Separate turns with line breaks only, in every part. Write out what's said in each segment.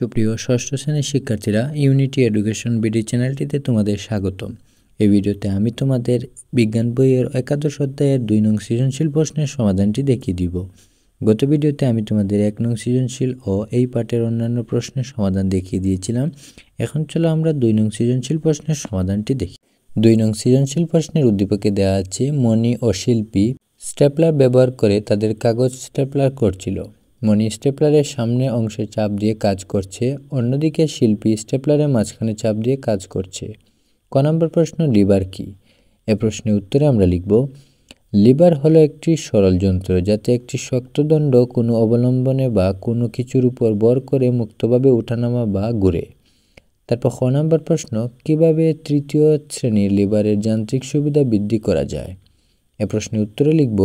সুপ্রিয় ষষ্ঠ শ্রেণীর শিক্ষার্থীরা, ইউনিটি এডুকেশন বিডি চ্যানেলটিতে তোমাদের স্বাগতম। এই ভিডিওতে আমি তোমাদের বিজ্ঞান বইয়ের একাদশ অধ্যায়ের 2 নং সৃজনশীল প্রশ্নের সমাধানটি দেখিয়ে দিব। গত ভিডিওতে আমি তোমাদের 1 নং সৃজনশীল ও এই পাঠের অন্যান্য প্রশ্নের সমাধান দেখিয়ে দিয়েছিলাম। এখন চলো আমরা 2 নং সৃজনশীল প্রশ্নের সমাধানটি দেখি। 2 নং সৃজনশীল প্রশ্নের উদ্দীপকে দেওয়া আছে, মণি ও শিল্পী স্টেপলার ব্যবহার করে তাদের কাগজ স্টেপলার করছিল। মণি স্টেপলারের সামনের অংশে চাপ দিয়ে কাজ করছে, অন্যদিকে শিল্পী স্টেপলারের মাঝখানে চাপ দিয়ে কাজ করছে। ক নম্বর প্রশ্ন, লিভার কি? এ প্রশ্নের উত্তরে আমরা লিখব, লিভার হলো একটি সরল যন্ত্র যাতে একটি শক্ত দণ্ড কোনো অবলম্বনে বা কোনো কিছুর উপর ভর করে মুক্তভাবে ওঠানামা বা ঘুরে। তারপর খ নম্বর প্রশ্ন, কিভাবে তৃতীয় শ্রেণীর লিভারের যান্ত্রিক সুবিধা বৃদ্ধি করা যায়? এ প্রশ্নের উত্তরে লিখব,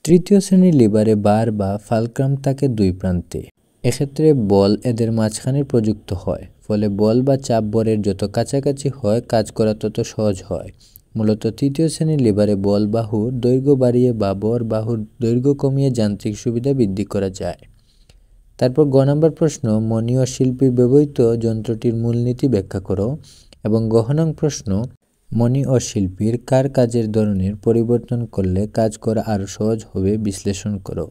তৃতীয় শ্রেণীর লিভারে বার বা ফালক্রাম থাকে 2 প্রান্তে। এক্ষেত্রে বল এদের মাঝখানে প্রযুক্ত হয়, ফলে বল বা চাপ বরের যত কাছাকাছি হয় কাজ করা তত সহজ হয়। মূলত তৃতীয় শ্রেণীর লিভারে বল বাহুর দৈর্ঘ্য বাড়িয়ে বা বর বাহুর দৈর্ঘ্য কমিয়ে যান্ত্রিক সুবিধা বৃদ্ধি করা যায়। তারপর গ নম্বর প্রশ্ন, মণি ও শিল্পীর ব্যবহৃত যন্ত্রটির মূলনীতি ব্যাখ্যা করো। এবং গ নং প্রশ্ন, মণি ও শিল্পীর কার কাজের ধরনের পরিবর্তন করলে কাজ করা আরও সহজ হবে বিশ্লেষণ করো।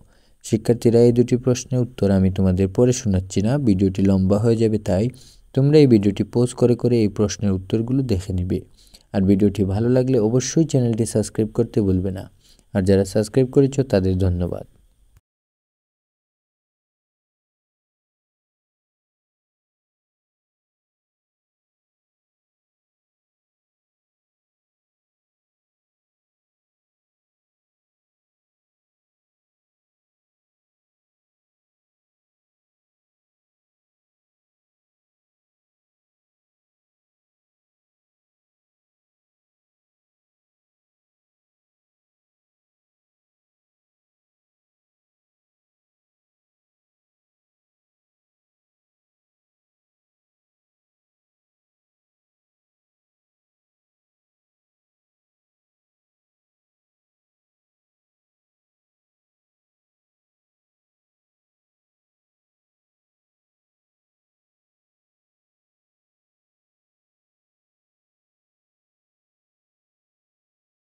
শিক্ষার্থীরা, এই 2টি প্রশ্নের উত্তর আমি তোমাদের পড়ে শোনাচ্ছি না, ভিডিওটি লম্বা হয়ে যাবে, তাই তোমরা এই ভিডিওটি পজ করে করে এই প্রশ্নের উত্তরগুলো দেখে নিবে। আর ভিডিওটি ভালো লাগলে অবশ্যই চ্যানেলটি সাবস্ক্রাইব করতে ভুলবে না। আর যারা সাবস্ক্রাইব করেছো তাদের ধন্যবাদ।